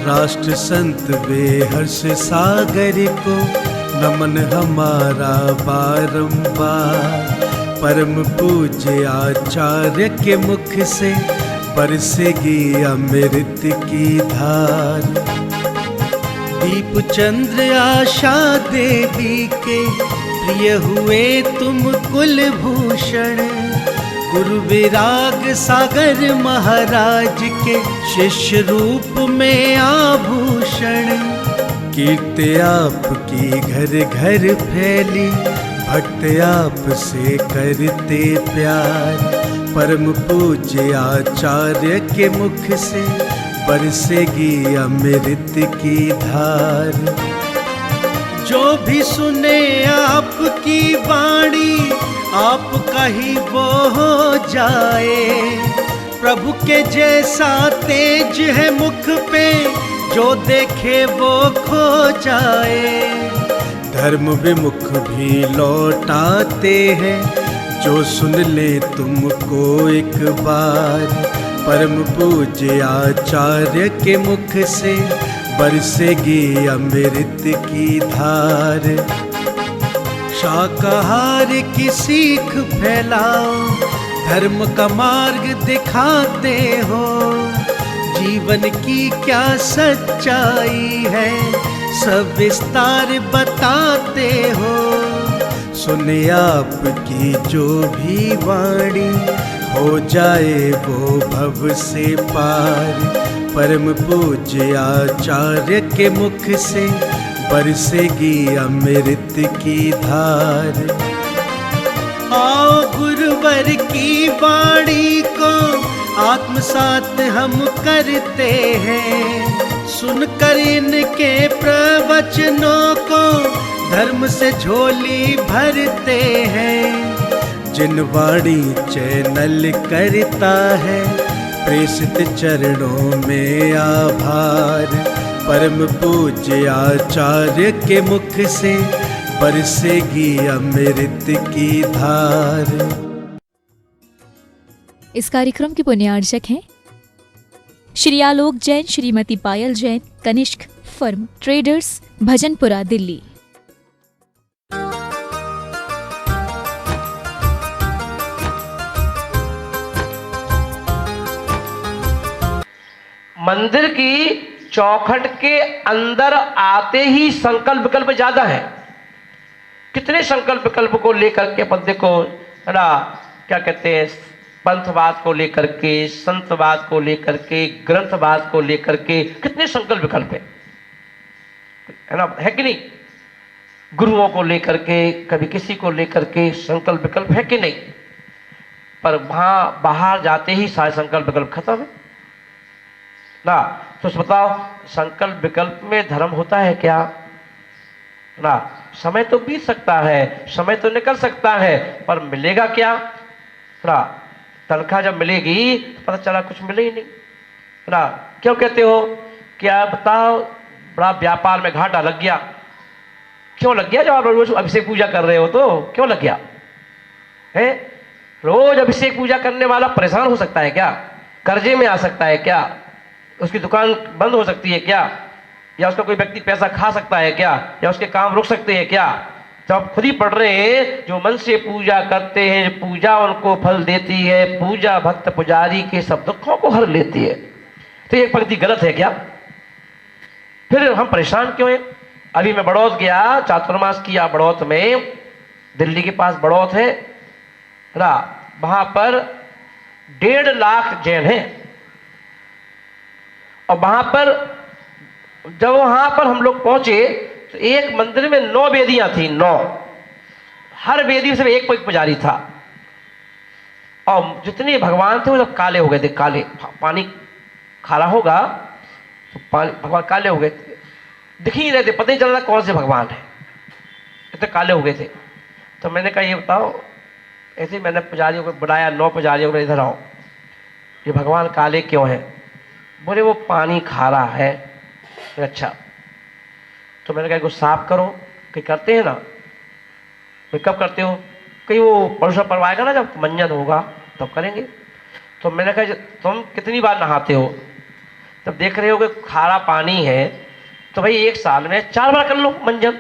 राष्ट्र संत वे हर्ष सागर को नमन हमारा बारंबार। परम पूज्य आचार्य के मुख से बरसेगी अमृत की धार। दीप चंद्र आशा देवी के प्रिय हुए तुम कुलभूषण। गुरु विराग सागर महाराज के शिष्य रूप में आभूषण। कीर्ति आपकी घर घर फैली, भक्त आप से करते प्यार। परम पूज्य आचार्य के मुख से बरसेगी अमृत की धार। जो भी सुने आपकी वाणी आपका ही वो हो जाए। प्रभु के जैसा तेज है मुख पे, जो देखे वो खो जाए। धर्म विमुख भी लौटाते हैं, जो सुन ले तुमको एक बार। परम पूज्य आचार्य के मुख से बरसेगी अमृत की धार। शाकाहार की सीख फैलाओ, धर्म का मार्ग दिखाते हो। जीवन की क्या सच्चाई है, सब विस्तार बताते हो। सुने आपकी जो भी वाणी, हो जाए वो भव से पार। परम पूज्य आचार्य के मुख से बरसेगी अमृत की धार। आओ गुरुवर की वाणी को आत्मसात हम करते हैं। सुनकर इनके प्रवचनों को धर्म से झोली भरते हैं। जिन वाणी चैनल करता है, प्रेषित चरणों में आभार। परम पूज्य आचार्य के मुख से बरसेगी अमृत की धार। इस कार्यक्रम के पुण्यार्चक हैं श्री आलोक जैन, श्रीमती पायल जैन, कनिष्क फर्म ट्रेडर्स, भजनपुरा, दिल्ली। मंदिर की चौखट के अंदर आते ही संकल्प विकल्प ज्यादा है। कितने संकल्प विकल्प को लेकर के बंदे को, है ना, क्या कहते हैं, पंथवाद को लेकर के, संतवाद को लेकर के, ग्रंथवाद को लेकर के कितने संकल्प विकल्प है ना, है कि नहीं। गुरुओं को लेकर के, कभी किसी को लेकर के संकल्प विकल्प है कि नहीं। पर वहां बाहर जाते ही सारे संकल्प विकल्प खत्म है ना। तो बताओ, संकल्प विकल्प में धर्म होता है क्या ना। समय तो बीत सकता है, समय तो निकल सकता है, पर मिलेगा क्या ना। तनख्वाह जब मिलेगी तो पता चला कुछ मिले ही नहीं ना। क्यों कहते हो, क्या बताओ, बड़ा व्यापार में घाटा लग गया। क्यों लग गया? जब आप रोज अभिषेक पूजा कर रहे हो तो क्यों लग गया है? रोज अभिषेक पूजा करने वाला परेशान हो सकता है क्या? कर्जे में आ सकता है क्या? उसकी दुकान बंद हो सकती है क्या? या उसका कोई व्यक्ति पैसा खा सकता है क्या? या उसके काम रुक सकते हैं क्या? तो आप खुद ही पढ़ रहे हैं, जो मन से पूजा करते हैं पूजा उनको फल देती है। पूजा भक्त पुजारी के सब दुखों को हर लेती है। तो ये पंक्ति गलत है क्या? फिर हम परेशान क्यों हैं? अभी मैं बड़ौत गया, चातुर्मास किया बड़ौत में, दिल्ली के पास बड़ौत है ना। वहां पर 1.5 लाख जैन हैं। और वहां पर जब वहां पर हम लोग पहुंचे तो एक मंदिर में 9 वेदियां थी, 9। हर वेदी से एक पुजारी था। और जितने भगवान थे वो सब काले हो गए थे, काले। पानी खारा होगा तो पानी, भगवान काले हो गए थे, दिख ही नहीं रहे थे, पता नहीं चल रहा कौन से भगवान है, इतने काले हो गए थे। तो मैंने कहा ये बताओ, ऐसे मैंने पुजारियों को बुलाया, 9 पुजारियों को, इधर आओ, ये भगवान काले क्यों है? बोले वो पानी खारा है। अच्छा, तो मैंने कहा इसको साफ करो। कि करते हैं ना। तो कब करते हो? कहीं वो परसों परवाएगा ना, जब मंजन होगा तब करेंगे। तो मैंने कहा तुम कितनी बार नहाते हो? तब देख रहे हो कि खारा पानी है तो भाई 1 साल में 4 बार कर लो मंजन।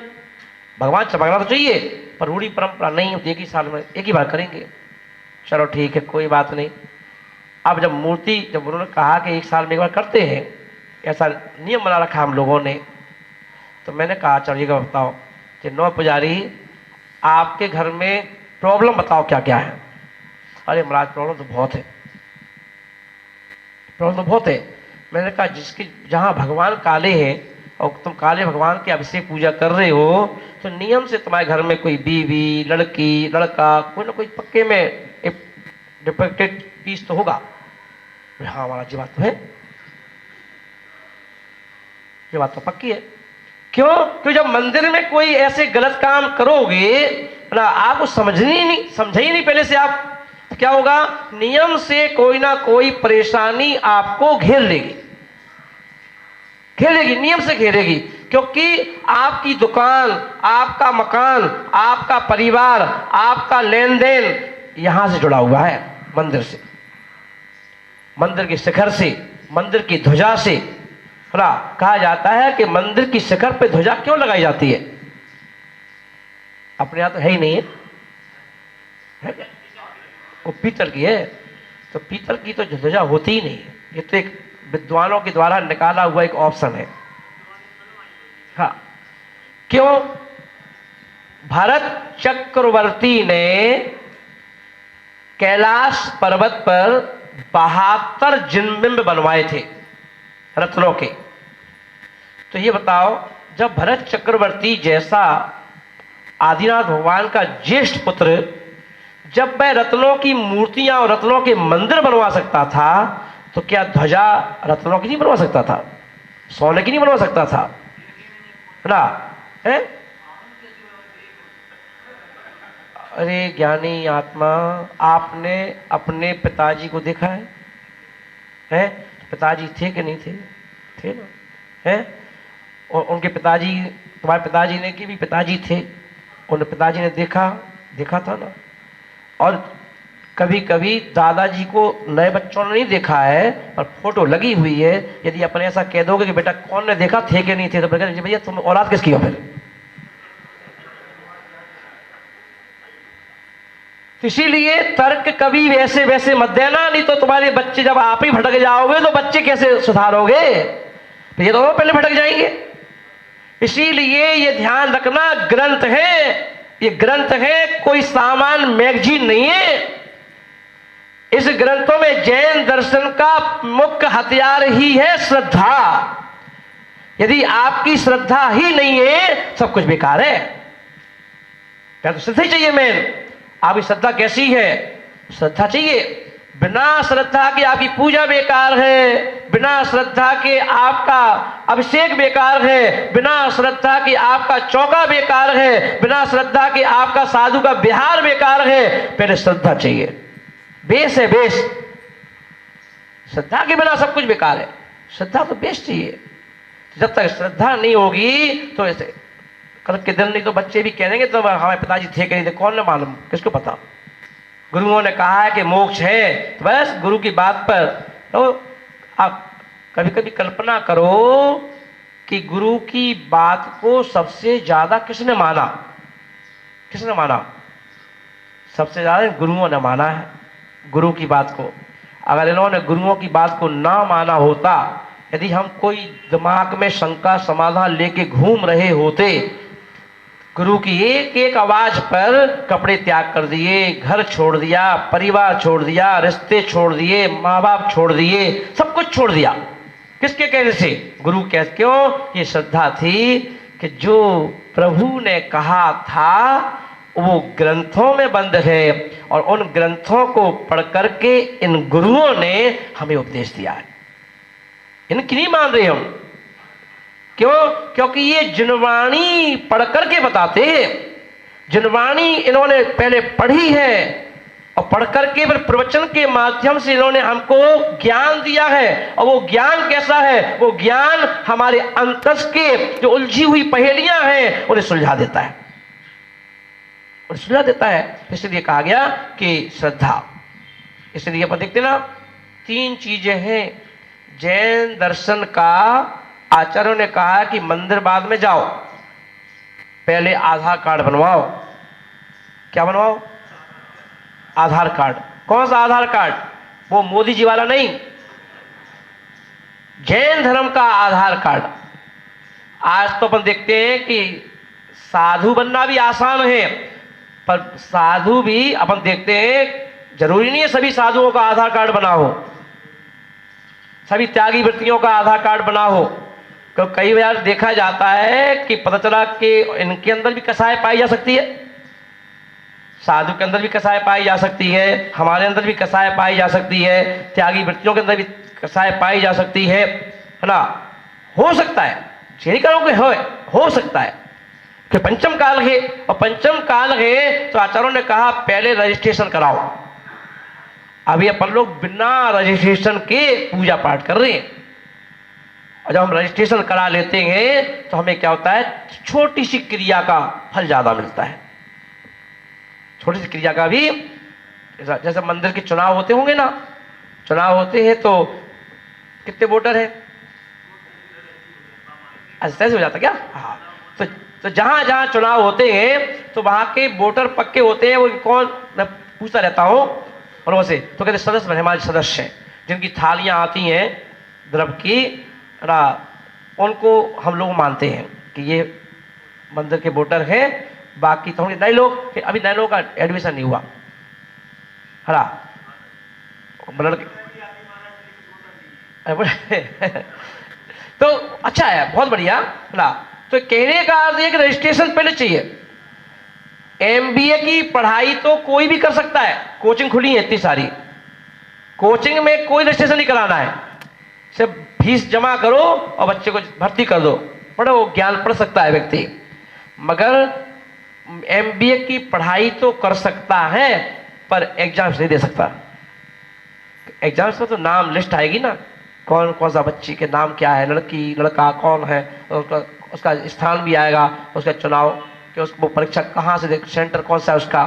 भगवान चमकना तो चाहिए, पर रूढ़ी परंपरा नहीं होती, 1 ही साल में 1 ही बार करेंगे। चलो ठीक है, कोई बात नहीं। अब जब मूर्ति, जब उन्होंने कहा कि 1 साल में 1 बार करते हैं, ऐसा नियम बना रखा हम लोगों ने, तो मैंने कहा चलिए बताओ कि 9 पुजारी आपके घर में प्रॉब्लम बताओ क्या क्या है। अरे महाराज प्रॉब्लम तो बहुत है, प्रॉब्लम तो बहुत है। मैंने कहा जिसकी जहाँ भगवान काले हैं और तुम काले भगवान के अभिषेक पूजा कर रहे हो, तो नियम से तुम्हारे घर में कोई बीवी, लड़की, लड़का, कोई ना कोई पक्के में एक डिफेक्टेड पीस तो होगा। हाँ महाराज जी बात तो है, ये बात तो पक्की है। क्यों? क्यों जब मंदिर में कोई ऐसे गलत काम करोगे ना, आपको समझा ही नहीं पहले से, आप तो क्या होगा, नियम से कोई ना कोई परेशानी आपको घेर लेगी, नियम से घेरेगी। क्योंकि आपकी दुकान, आपका मकान, आपका परिवार, आपका लेन देन यहां से जुड़ा हुआ है, मंदिर से, मंदिर के शिखर से, मंदिर की ध्वजा से। कहा जाता है कि मंदिर की शिखर पे ध्वजा क्यों लगाई जाती है? अपने यहां तो है ही नहीं है, वो पीतल की है, तो पीतल की तो ध्वजा होती ही नहीं है। ये तो एक विद्वानों के द्वारा निकाला हुआ एक ऑप्शन है। हाँ, क्यों? भरत चक्रवर्ती ने कैलाश पर्वत पर 72 जिनबिंब बनवाए थे रत्नों के। तो ये बताओ, जब भरत चक्रवर्ती जैसा आदिनाथ भगवान का ज्येष्ठ पुत्र, जब वह रत्नों की मूर्तियां और रत्नों के मंदिर बनवा सकता था, तो क्या ध्वजा रत्नों की नहीं बनवा सकता था? सोने की नहीं बनवा सकता था? ना है? अरे ज्ञानी आत्मा, आपने अपने पिताजी को देखा है? पिताजी थे कि नहीं थे? थे ना, है? और उनके पिताजी, तुम्हारे पिताजी ने के भी पिताजी थे, उन पिताजी ने देखा था ना। और कभी कभी दादाजी को नए बच्चों ने नहीं देखा है, पर फोटो लगी हुई है। यदि अपने ऐसा कह दोगे कि बेटा कौन ने देखा, थे कि नहीं थे, तो भैया तुम औलाद किसकी हो फिर? इसीलिए तर्क कभी वैसे वैसे मत देना, नहीं तो तुम्हारे बच्चे, जब आप ही भटक जाओगे तो बच्चे कैसे सुधारोगे? तो ये दोनों पहले भटक जाएंगे। इसीलिए ये ध्यान रखना, ग्रंथ है, ये ग्रंथ है, कोई सामान मैगजीन नहीं है। इस ग्रंथों में जैन दर्शन का मुख्य हथियार ही है श्रद्धा। यदि आपकी श्रद्धा ही नहीं है, सब कुछ बेकार है। क्या तो श्रद्धा ही चाहिए मेन। आपकी श्रद्धा कैसी है? श्रद्धा चाहिए। बिना श्रद्धा के आपकी पूजा बेकार है, बिना श्रद्धा के आपका अभिषेक बेकार है, बिना श्रद्धा के आपका चौका बेकार है, बिना श्रद्धा के आपका साधु का विहार बेकार है। पहले श्रद्धा चाहिए, बेस है, बेस। श्रद्धा के बिना सब कुछ बेकार है। श्रद्धा तो बेस चाहिए। जब तक श्रद्धा नहीं होगी तो ऐसे कल के दिन, नहीं तो बच्चे भी कहेंगे तो हमारे पिताजी थे कि नहीं थे, कौन ने मालूम, किसको पता? गुरुओं ने कहा है कि मोक्ष है, तो बस गुरु की बात पर। तो आप कभी कभी कल्पना करो कि गुरु की बात को सबसे ज्यादा किसने माना? किसने माना? सबसे ज्यादा गुरुओं ने माना है गुरु की बात को। अगर इन्होंने गुरुओं की बात को ना माना होता, यदि हम कोई दिमाग में शंका समाधान लेके घूम रहे होते, गुरु की एक एक आवाज पर कपड़े त्याग कर दिए, घर छोड़ दिया, परिवार छोड़ दिया, रिश्ते छोड़ दिए, माँ बाप छोड़ दिए, सब कुछ छोड़ दिया। किसके कहने से? गुरु कह। क्यों? ये श्रद्धा थी कि जो प्रभु ने कहा था वो ग्रंथों में बंद है, और उन ग्रंथों को पढ़ करके इन गुरुओं ने हमें उपदेश दिया है। इनकी नहीं मान रहे हम। क्यों? क्योंकि ये जिनवाणी पढ़ करके बताते हैं। जिनवाणी इन्होंने पहले पढ़ी है और पढ़ करके फिर प्रवचन के माध्यम से इन्होंने हमको ज्ञान दिया है। और वो ज्ञान कैसा है? वो ज्ञान हमारे अंतस के जो उलझी हुई पहेलियां हैं उन्हें सुलझा देता है, उन्हें सुलझा देता है। इसलिए कहा गया कि श्रद्धा। इसलिए अपन देखते ना, 3 चीजें हैं जैन दर्शन का आचार्यों ने कहा कि मंदिर बाद में जाओ, पहले आधार कार्ड बनवाओ। क्या बनवाओ? आधार कार्ड। कौन सा आधार कार्ड? वो मोदी जी वाला नहीं, जैन धर्म का आधार कार्ड। आज तो अपन देखते हैं कि साधु बनना भी आसान है, पर साधु भी अपन देखते हैं जरूरी नहीं है सभी साधुओं का आधार कार्ड बना हो, सभी त्यागी वृत्तियों का आधार कार्ड बना हो। क्योंकि कई बार देखा जाता है कि पता चला कि इनके अंदर भी कसाय पाई जा सकती है, साधु के अंदर भी कसाय पाई जा सकती है, हमारे अंदर भी कसाय पाई जा सकती है, त्यागी वृत्तियों के अंदर भी कसाय पाई जा सकती है ना। हो सकता है, यही करो कि हो सकता है कि पंचम काल है, और पंचम काल है तो आचार्यों ने कहा पहले रजिस्ट्रेशन कराओ। अभी अपन लोग बिना रजिस्ट्रेशन के पूजा पाठ कर रहे हैं, और जब हम रजिस्ट्रेशन करा लेते हैं तो हमें क्या होता है, छोटी सी क्रिया का फल ज्यादा मिलता है। छोटी सी क्रिया का भी, जैसे मंदिर के चुनाव होते होंगे ना, चुनाव होते हैं तो कितने वोटर है, ऐसे हो जाता क्या? हाँ, तो जहां जहां चुनाव होते हैं तो वहां के वोटर पक्के होते हैं। वो कौन, मैं पूछता रहता हूं और वैसे तो कहते सदस्य बने, हमारे सदस्य हैं, जिनकी थालियां आती हैं द्रव्य की ना, उनको हम लोग मानते हैं कि ये मंदिर के वोटर हैं। बाकी तो नए लोग, अभी नए लोगों का एडमिशन नहीं हुआ है ना, तो अच्छा है, बहुत बढ़िया है ना। तो कहने का अर्थ है कि रजिस्ट्रेशन पहले चाहिए। एमबीए की पढ़ाई तो कोई भी कर सकता है, कोचिंग खुली है इतनी सारी, कोचिंग में कोई रजिस्ट्रेशन नहीं कराना है, सिर्फ फीस जमा करो और बच्चे को भर्ती कर दो, पढ़ो, ज्ञान पढ़ सकता है व्यक्ति। मगर एमबीए की पढ़ाई तो कर सकता है पर एग्जाम्स नहीं दे सकता। एग्जाम्स में तो नाम लिस्ट आएगी ना, कौन कौन सा बच्ची के नाम क्या है, लड़की लड़का कौन है, उसका स्थान भी आएगा, उसका चुनाव कि उसको परीक्षा कहाँ से, सेंटर कौन सा है उसका,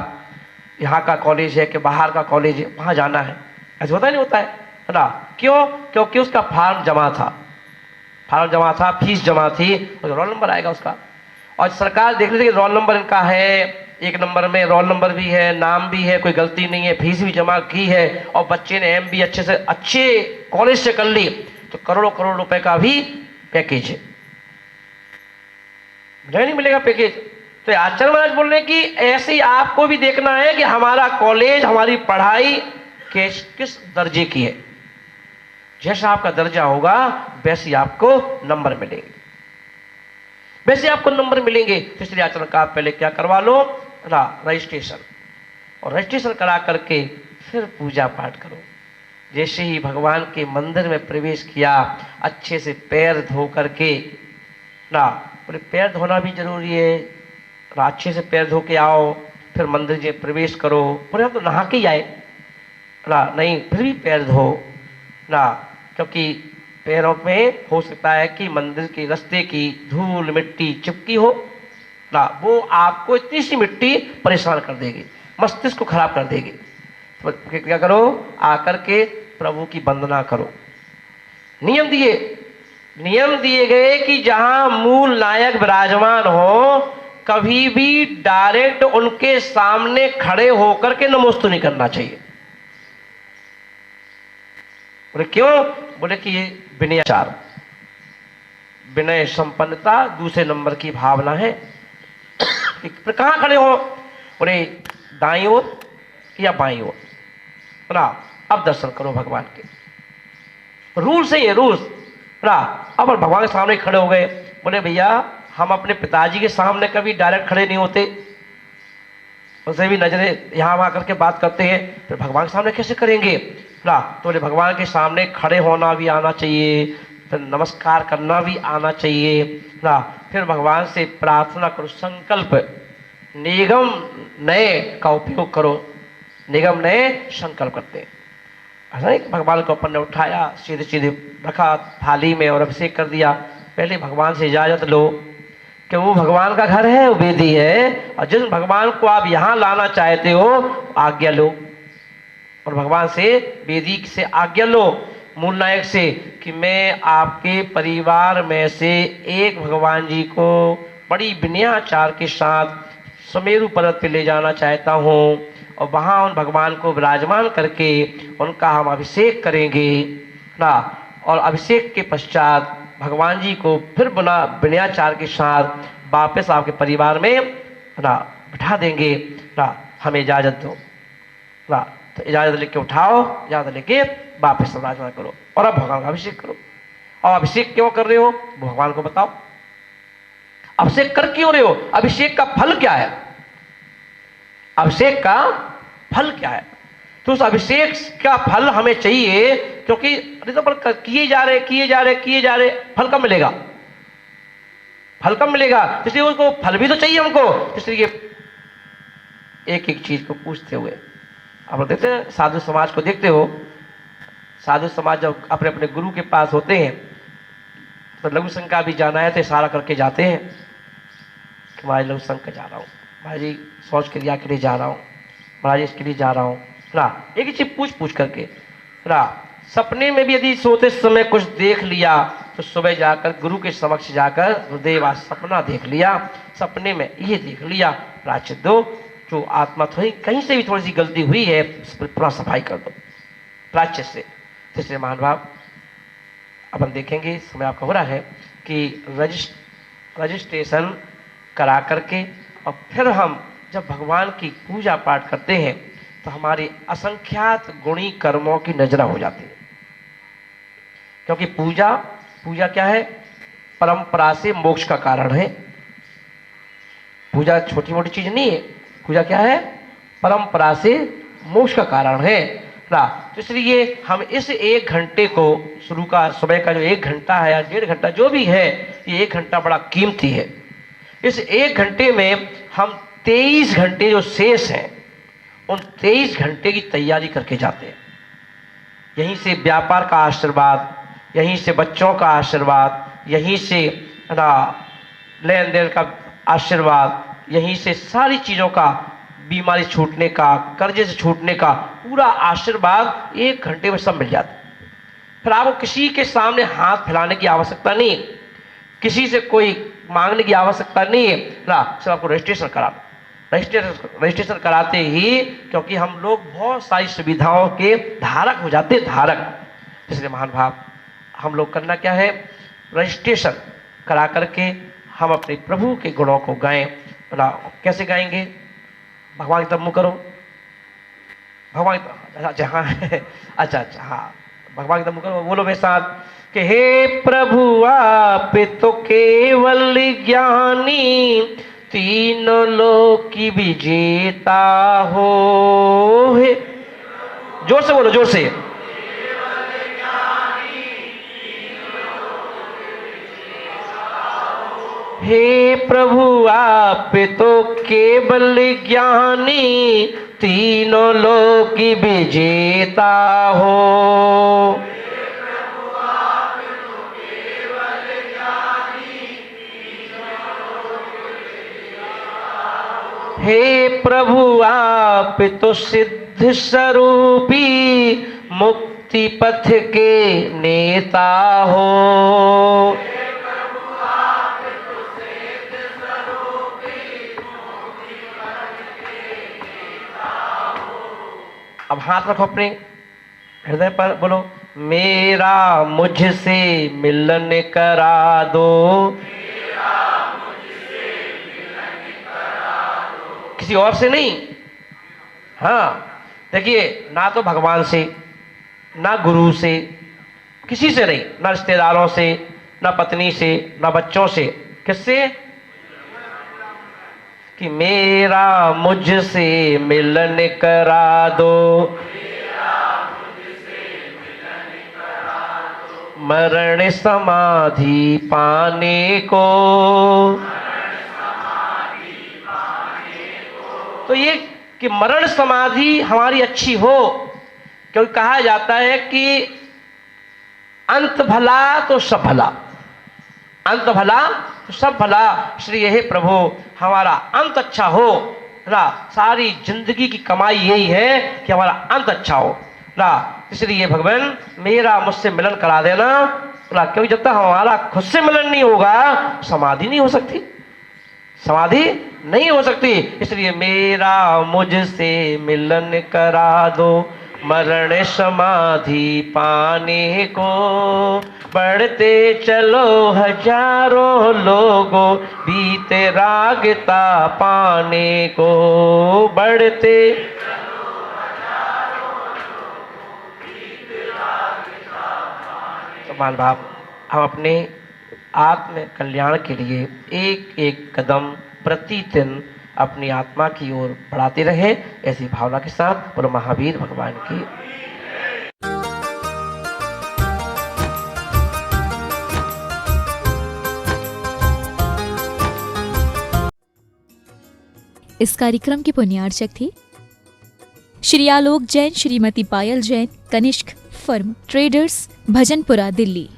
यहाँ का कॉलेज है कि बाहर का कॉलेज है, वहाँ जाना है। ऐसा होता नहीं होता है ना? क्यों? क्योंकि उसका फॉर्म जमा था, फीस जमा थी, उसका रोल नंबर आएगा उसका। और सरकार देख लेती है कि रोल नंबर इनका है, एक नंबर में रोल नंबर भी है, नाम भी है, कोई गलती नहीं है, फीस भी जमा की है, और बच्चे ने एमबी अच्छे से अच्छे कॉलेज से कर ली, तो करोड़ों करोड़ रुपए का भी पैकेज है, नहीं मिलेगा पैकेज। तो आचार्य महाराज बोल रहे हैं कि ऐसे ही आपको भी देखना है कि हमारा कॉलेज, हमारी पढ़ाई किस दर्जे की है। जैसा आपका दर्जा होगा वैसे आपको नंबर मिलेंगे, वैसे आपको नंबर मिलेंगे। तो इसलिए आचरण का पहले क्या करवा लो ना, रजिस्ट्रेशन, और रजिस्ट्रेशन करा करके फिर पूजा पाठ करो। जैसे ही भगवान के मंदिर में प्रवेश किया, अच्छे से पैर धो करके ना, बोले पैर धोना भी जरूरी है ना, अच्छे से पैर धो के आओ, फिर मंदिर में प्रवेश करो। बोले हम तो नहा के ही आए ना, नहीं फिर भी पैर धो ना, क्योंकि पैरों में हो सकता है कि मंदिर के रास्ते की धूल मिट्टी चिपकी हो ना, वो आपको इतनी सी मिट्टी परेशान कर देगी, मस्तिष्क को खराब कर देगी। तो क्या करो, आकर के प्रभु की वंदना करो। नियम दिए गए कि जहां मूल नायक विराजमान हो, कभी भी डायरेक्ट उनके सामने खड़े होकर के नमोस्तु नहीं करना चाहिए। बोले क्यों? बोले कि ये विनयाचार, विनय संपन्नता दूसरे नंबर की भावना है। फिर कहां खड़े हो? बोले दाईं ओर या बाईं ओर ना, अब दर्शन करो भगवान के। रूल से ये रूल्स ना, अब भगवान के सामने खड़े हो गए। बोले भैया हम अपने पिताजी के सामने कभी डायरेक्ट खड़े नहीं होते, उनसे भी नजरें यहाँ वहाँ करके बात करते हैं, फिर भगवान के सामने कैसे करेंगे ना। तो बोले भगवान के सामने खड़े होना भी आना चाहिए, फिर नमस्कार करना भी आना चाहिए ना। फिर भगवान से प्रार्थना करो, संकल्प, निगम नए का उपयोग करो। निगम नए संकल्प करते हैं, ऐसा नहीं भगवान को अपन ने उठाया सीधे सीधे रखा थाली में और अभिषेक कर दिया। पहले भगवान से इजाजत लो कि वो भगवान का घर है, वो वेदी है, और जिस भगवान को आप यहाँ लाना चाहते हो आज्ञा लो, और भगवान से वेदी से आज्ञा लो मूल नायक से कि मैं आपके परिवार में से एक भगवान जी को बड़ी विनयाचार के साथ सुमेरु पर्वत पे ले जाना चाहता हूँ और वहाँ उन भगवान को विराजमान करके उनका हम अभिषेक करेंगे ना। और अभिषेक के पश्चात भगवान जी को फिर विनयाचार के साथ वापस आपके परिवार में ना बिठा देंगे ना। हमें इजाज़त दो ना। तो इजाज़त लेके उठाओ, इजाज़त लेके वापस विराजमान करो और अब भगवान का अभिषेक करो। और अभिषेक क्यों कर रहे हो भगवान को बताओ। अभिषेक कर क्यों रहे हो? अभिषेक का फल क्या है? अभिषेक का फल क्या है? तो उस अभिषेक का फल हमें चाहिए, क्योंकि किए जा रहे, फल कब मिलेगा? फल कब मिलेगा? इसलिए उसको फल भी तो चाहिए हमको। इसलिए एक एक चीज को पूछते हुए आप देखते हैं, साधु समाज को देखते हो, साधु समाज जब अपने अपने गुरु के पास होते हैं तो लघु संघ का भी जाना है तो इशारा करके जाते हैं कि महाराज लघु संघ का जा रहा हूँ, महाराज जी शौच क्रिया के लिए जा रहा हूँ, महाराज इसके लिए जा रहा हूँ ना। एक ही चीज पूछ करके ना। सपने में भी यदि सोते समय कुछ देख लिया तो सुबह जाकर गुरु के समक्ष जाकर गुरुदेव आज सपना देख लिया, सपने में ये देख लिया, प्रायश्चित दो। जो आत्मा थोड़ी कहीं से भी थोड़ी सी गलती हुई है उस पर पूरा सफाई कर दो प्रायश्चित से। इसलिए महानुभाव अपन देखेंगे, समय आपका हो रहा है कि रजिस्ट्रेशन करा करके और फिर हम जब भगवान की पूजा पाठ करते हैं तो हमारी असंख्यात गुणी कर्मों की नजरा हो जाती है। क्योंकि पूजा क्या है? परंपरा से मोक्ष का कारण है। पूजा छोटी मोटी चीज नहीं है। पूजा क्या है? परंपरा से मोक्ष का कारण है ना। तो इसलिए हम इस 1 घंटे को शुरू का सुबह का जो 1 घंटा है या 1.5 घंटा जो भी है, ये 1 घंटा बड़ा कीमती है। इस 1 घंटे में हम 23 घंटे जो शेष हैं उन 23 घंटे की तैयारी करके जाते हैं। यहीं से व्यापार का आशीर्वाद, यहीं से बच्चों का आशीर्वाद, यहीं से ना लेन देन का आशीर्वाद, यहीं से सारी चीज़ों का, बीमारी छूटने का, कर्जे से छूटने का पूरा आशीर्वाद 1 घंटे में सब मिल जाता है। फिर आपको किसी के सामने हाथ फैलाने की आवश्यकता नहीं है, किसी से कोई मांगने की आवश्यकता नहीं है ना। सिर्फ आपको रजिस्ट्रेशन कराना, रजिस्ट्रेशन कराते ही, क्योंकि हम लोग बहुत सारी सुविधाओं के धारक हो जाते हैं, धारक। इसलिए महानुभाव हम लोग करना क्या है? रजिस्ट्रेशन करा करके हम अपने प्रभु के गुणों को गाएं ना। कैसे गाएंगे? भगवान की तरफ मुँह करो, भगवान अच्छा हाँ अच्छा हाँ, भगवान की तरफ मुँह करो, बोलो मेरे साथ कि हे प्रभु आप तो केवल ज्ञानी, तीनों लोक की विजेता हो। हे जोर से बोलो, जोर से। हे प्रभु आप तो केवल ज्ञानी, तीनों लोक की विजेता हो। हे प्रभु आप तो सिद्ध स्वरूपी, मुक्ति पथ के नेता हो। अब हाथ रखो अपने हृदय पर, बोलो मेरा मुझसे मिलन करा दो। किसी और से नहीं। हाँ देखिए, ना तो भगवान से, ना गुरु से, किसी से नहीं, ना रिश्तेदारों से, ना पत्नी से, ना बच्चों से। किससे? कि मेरा मुझसे मिलन करा दो, मरण समाधि पाने को। तो ये कि मरण समाधि हमारी अच्छी हो, क्योंकि कहा जाता है कि अंत भला तो सब भला, अंत भला तो सब भला। श्री हे प्रभु हमारा अंत अच्छा हो ना। सारी जिंदगी की कमाई यही है कि हमारा अंत अच्छा हो। ना, इसलिए भगवान मेरा मुझसे मिलन करा देना ना, क्योंकि जब तक हमारा खुद से मिलन नहीं होगा समाधि नहीं हो सकती, समाधि नहीं हो सकती। इसलिए मेरा मुझसे मिलन करा दो, मरण समाधि पाने को बढ़ते चलो हजारों लोगों, बीते रागता पाने को बढ़ते। मान भाव, हम अपने आत्म कल्याण के लिए एक एक कदम प्रतिदिन अपनी आत्मा की ओर बढ़ाते रहे, ऐसी भावना के साथ और महावीर भगवान की। इस कार्यक्रम के पुण्यार्चक थे श्री आलोक जैन, श्रीमती पायल जैन, कनिष्क फर्म ट्रेडर्स, भजनपुरा, दिल्ली।